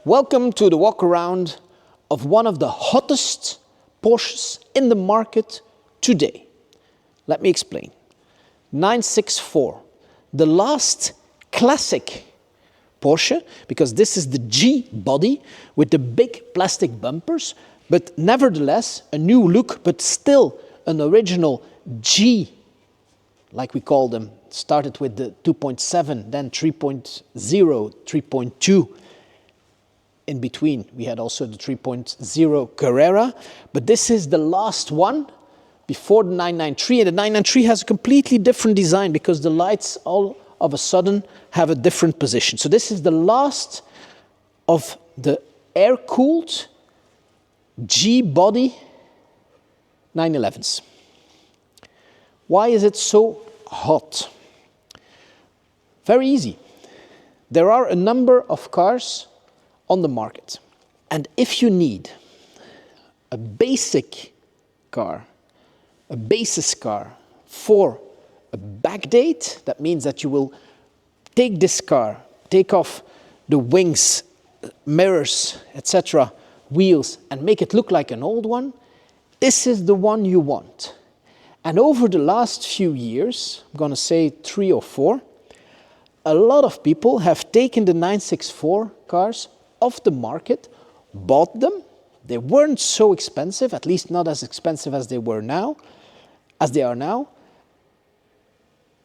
Welcome to the walk around of one of the hottest Porsches in the market today. Let me explain. 964, the last classic Porsche, because this is the G body with the big plastic bumpers, but nevertheless a new look, but still an original G, like we call them. Started with the 2.7, then 3.0, 3.2. In between, we had also the 3.0 Carrera, but this is the last one before the 993, and the 993 has a completely different design because the lights all of a sudden have a different position. So this is the last of the air-cooled G-body 911s. Why is it so hot? Very easy. There are a number of cars on the market. And if you need a basic car, a basis car for a backdate, that means that you will take this car, take off the wings, mirrors, etc., wheels, and make it look like an old one, this is the one you want. And over the last few years, I'm going to say 3 or 4, a lot of people have taken the 964 cars off the market, bought them. They weren't so expensive, at least not as expensive as they are now,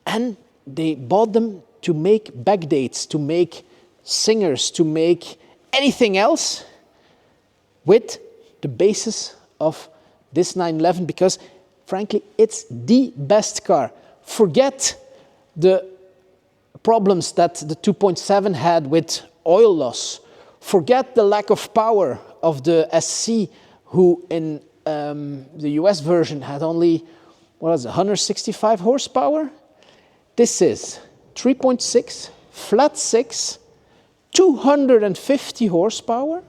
and they bought them to make backdates, to make singers, to make anything else with the basis of this 911, because frankly, it's the best car. Forget the problems that the 2.7 had with oil loss. Forget the lack of power of the SC, who in the US version had only, 165 horsepower? This is 3.6, flat 6, 250 horsepower,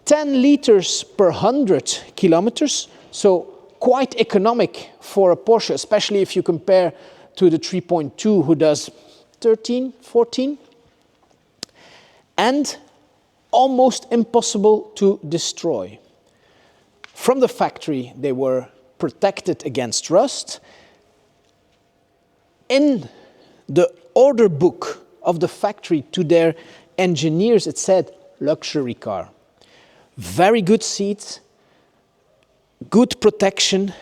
10 liters per 100 kilometers, so quite economic for a Porsche, especially if you compare to the 3.2, who does 13, 14. And almost impossible to destroy. From the factory, they were protected against rust. In the order book of the factory to their engineers, it said luxury car. Very good seats, good protection,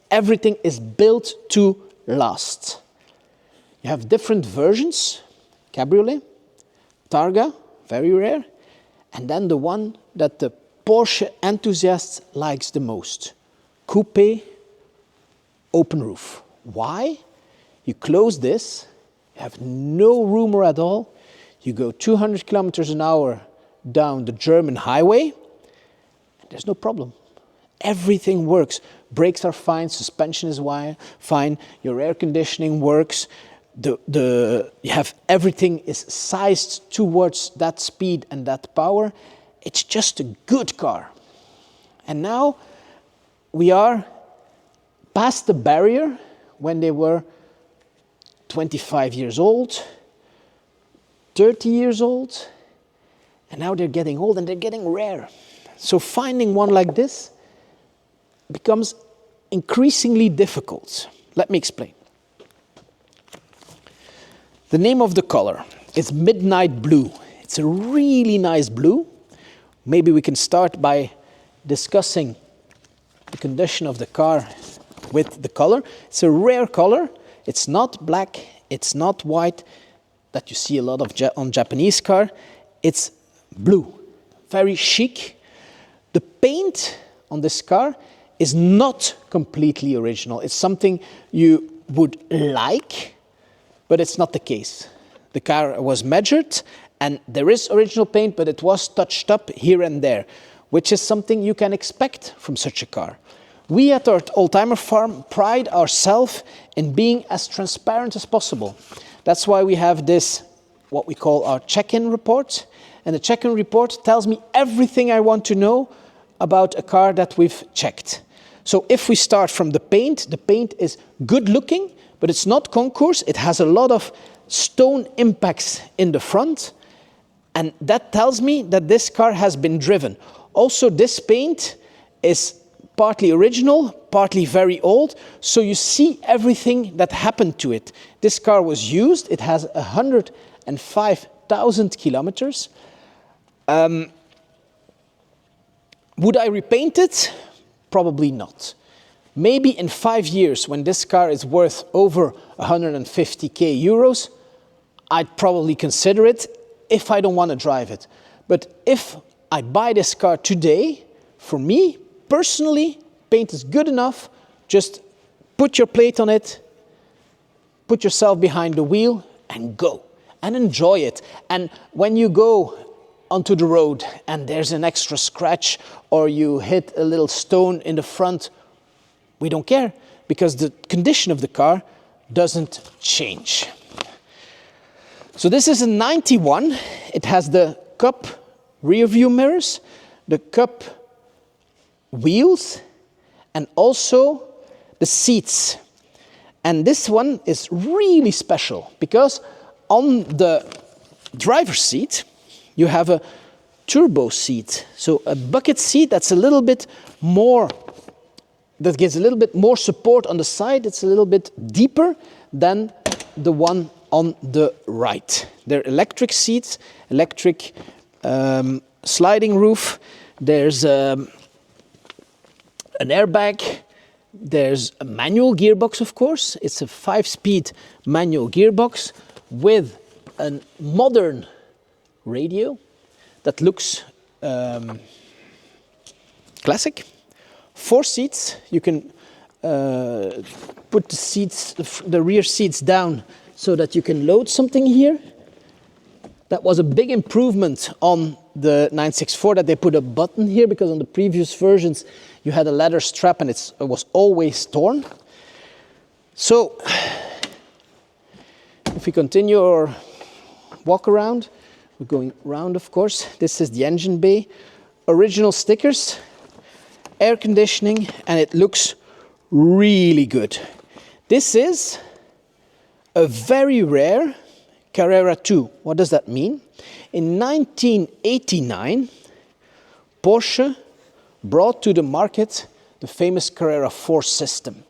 everything is built to last. You have different versions, cabriolet, targa, very rare, and then the one that the Porsche enthusiast likes the most, coupe, open roof. Why? You close this, you have no room at all, you go 200 kilometers an hour down the German highway, and there's no problem. Everything works. Brakes are fine, suspension is fine, your air conditioning works, you have everything is sized towards that speed and that power. It's just a good car. And now we are past the barrier when they were 25 years old, 30 years old, and now they're getting old and they're getting rare. So finding one like this becomes increasingly difficult. Let me explain. The name of the color is Midnight Blue. It's a really nice blue. Maybe we can start by discussing the condition of the car with the color. It's a rare color. It's not black, it's not white, that you see a lot of on Japanese car. It's blue, very chic. The paint on this car is not completely original. It's something you would like, but it's not the case. The car was measured and there is original paint, but it was touched up here and there, which is something you can expect from such a car. We at our Oldtimerfarm pride ourselves in being as transparent as possible. That's why we have this, what we call our check-in report. And the check-in report tells me everything I want to know about a car that we've checked. So if we start from the paint is good looking, but it's not concours. It has a lot of stone impacts in the front. And that tells me that this car has been driven. Also, this paint is partly original, partly very old, so you see everything that happened to it. This car was used, it has 105,000 kilometers. Would I repaint it? Probably not. Maybe in 5 years, when this car is worth over 150k euros, I'd probably consider it if I don't want to drive it. But if I buy this car today, for me, personally, paint is good enough. Just put your plate on it, put yourself behind the wheel and go and enjoy it. And when you go onto the road and there's an extra scratch or you hit a little stone in the front, we don't care because the condition of the car doesn't change. So this is a 91. It has the cup rear view mirrors, the cup wheels, and also the seats. And this one is really special because on the driver's seat, you have a turbo seat. So a bucket seat that's a little bit more, that gives a little bit more support on the side. It's a little bit deeper than the one on the right. They're electric seats, electric sliding roof. There's an airbag. There's a manual gearbox, of course. It's a 5-speed manual gearbox with a modern radio that looks classic. 4 seats. You can put the seats, the rear seats down so that you can load something here. That was a big improvement on the 964 that they put a button here, because on the previous versions you had a leather strap and it was always torn. So if we continue our walk around, we're going round, of course. This is the engine bay, original stickers, air conditioning, and it looks really good. This is a very rare Carrera 2. What does that mean? In 1989, Porsche brought to the market the famous Carrera 4 system.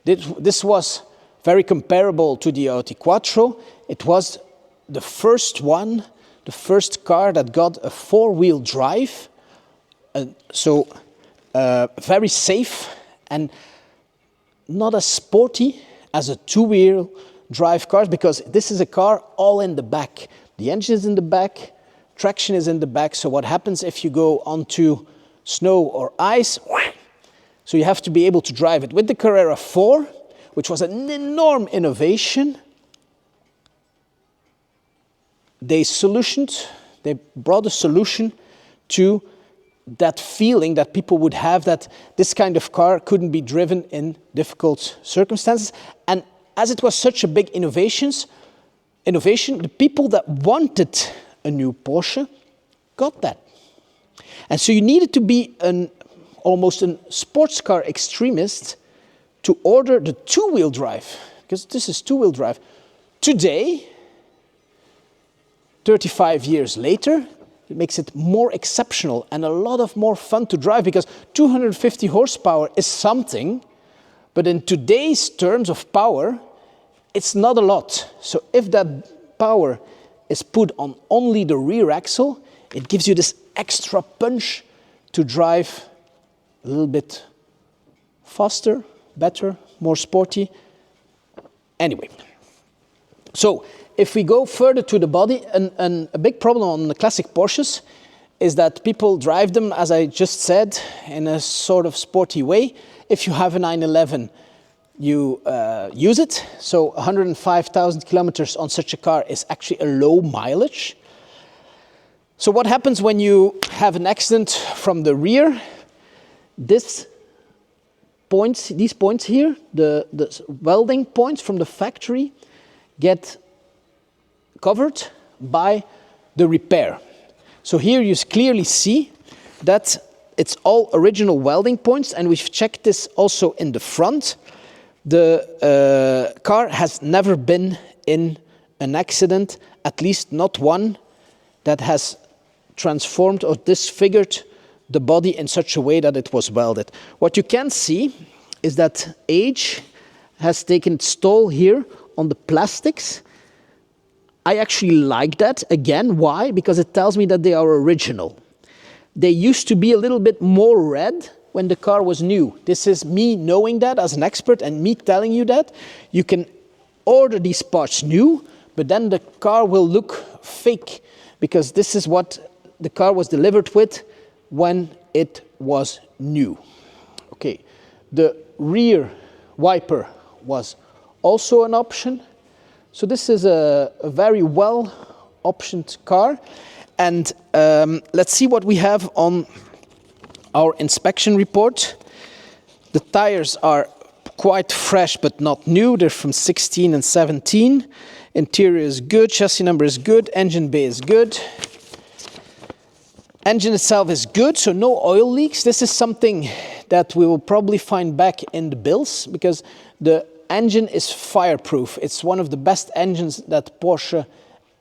This was very comparable to the Audi Quattro. It was the first one, the first car that got a 4-wheel drive. So very safe and not as sporty as a 2-wheel drive car, because this is a car all in the back. The engine is in the back, traction is in the back. So what happens if you go onto snow or ice? So you have to be able to drive it. With the Carrera 4, which was an enormous innovation, they brought a solution to that feeling that people would have that this kind of car couldn't be driven in difficult circumstances. And as it was such a big innovation, the people that wanted a new Porsche got that. And so you needed to be almost a sports car extremist to order the 2-wheel drive, because this is 2-wheel drive. Today, 35 years later, it makes it more exceptional and a lot of more fun to drive, because 250 horsepower is something, but in today's terms of power, it's not a lot. So if that power is put on only the rear axle, it gives you this extra punch to drive a little bit faster, better, more sporty. Anyway, so if we go further to the body, a big problem on the classic Porsches is that people drive them, as I just said, in a sort of sporty way. If you have a 911, you use it. So 105,000 kilometers on such a car is actually a low mileage. So what happens when you have an accident from the rear? These points here, the welding points from the factory, get covered by the repair. So here you clearly see that it's all original welding points, and we've checked this also in the front. The car has never been in an accident, at least not one, that has transformed or disfigured the body in such a way that it was welded. What you can see is that age has taken its toll here on the plastics. I actually like that. Again, why? Because it tells me that they are original. They used to be a little bit more red when the car was new. This is me knowing that as an expert and me telling you that. You can order these parts new, but then the car will look fake because this is what the car was delivered with when it was new. Okay, the rear wiper was also an option. So this is a very well optioned car. And let's see what we have on our inspection report. The tires are quite fresh but not new. They're from 16 and 17. Interior is good, chassis number is good, engine bay is good. Engine itself is good, so no oil leaks. This is something that we will probably find back in the bills because the engine is fireproof. It's one of the best engines that Porsche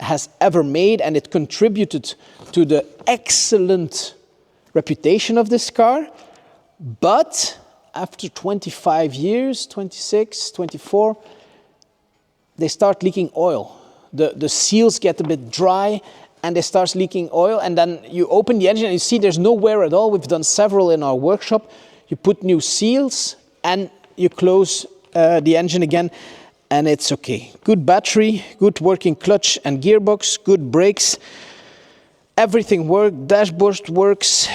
has ever made, and it contributed to the excellent reputation of this car. But after 25 years, 26, 24, they start leaking oil. The seals get a bit dry and they start leaking oil, and then you open the engine and you see there's no wear at all. We've done several in our workshop. You put new seals and you close the engine again and it's okay. Good battery, good working clutch and gearbox, good brakes. Everything works, dashboard works.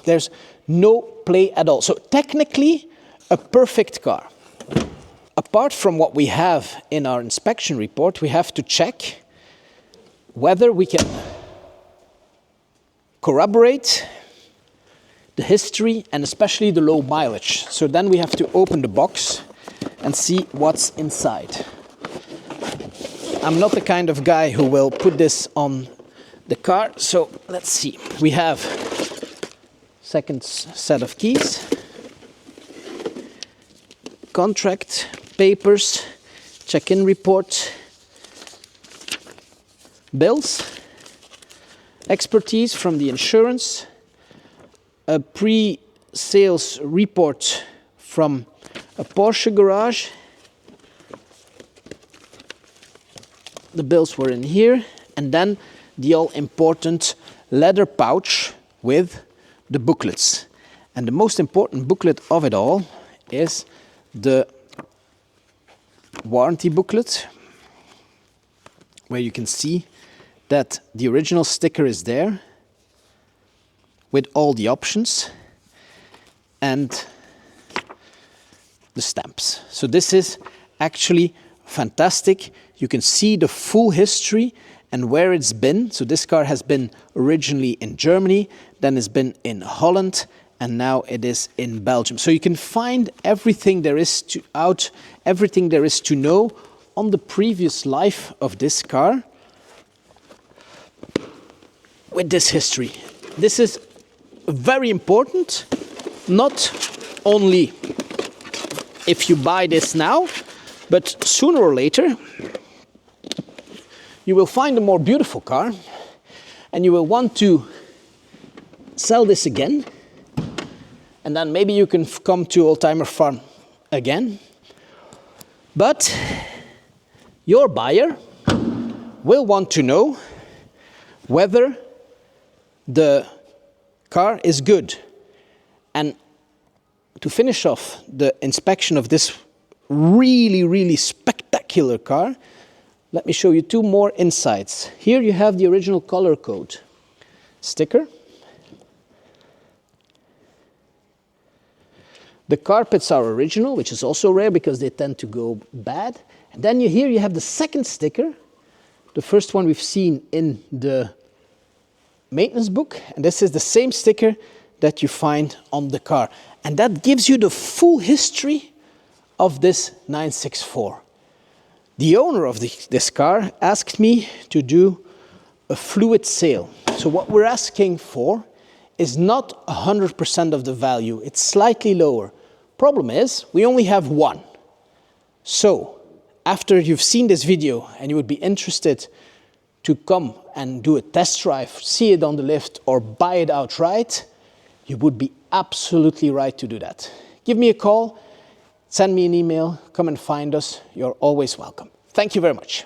There's no play at all. So technically, a perfect car. Apart from what we have in our inspection report, we have to check whether we can corroborate the history and especially the low mileage. So then we have to open the box and see what's inside. I'm not the kind of guy who will put this on the car, so let's see. We have second set of keys, contract, papers, check-in report, bills, expertise from the insurance, a pre-sales report from a Porsche garage. The bills were in here, and then the all-important leather pouch with the booklets. And the most important booklet of it all is the warranty booklet, where you can see that the original sticker is there with all the options and the stamps. So this is actually fantastic. You can see the full history and where it's been. So this car has been originally in Germany, then it's been in Holland, and now it is in Belgium. So you can find everything there is everything there is to know on the previous life of this car with this history. This is very important, not only if you buy this now, but sooner or later you will find a more beautiful car and you will want to sell this again, and then maybe you can come to Oldtimerfarm again. But your buyer will want to know whether the car is good. And to finish off the inspection of this really, really spectacular car, let me show you two more insides. Here you have the original color code sticker. The carpets are original, which is also rare because they tend to go bad. And then here you have the second sticker, the first one we've seen in the maintenance book, and this is the same sticker that you find on the car. And that gives you the full history of this 964. The owner of this car asked me to do a fluid sale. So what we're asking for is not 100% of the value, it's slightly lower. Problem is, we only have one. So, after you've seen this video and you would be interested to come and do a test drive, see it on the lift, or buy it outright, you would be absolutely right to do that. Give me a call, send me an email, come and find us. You're always welcome. Thank you very much.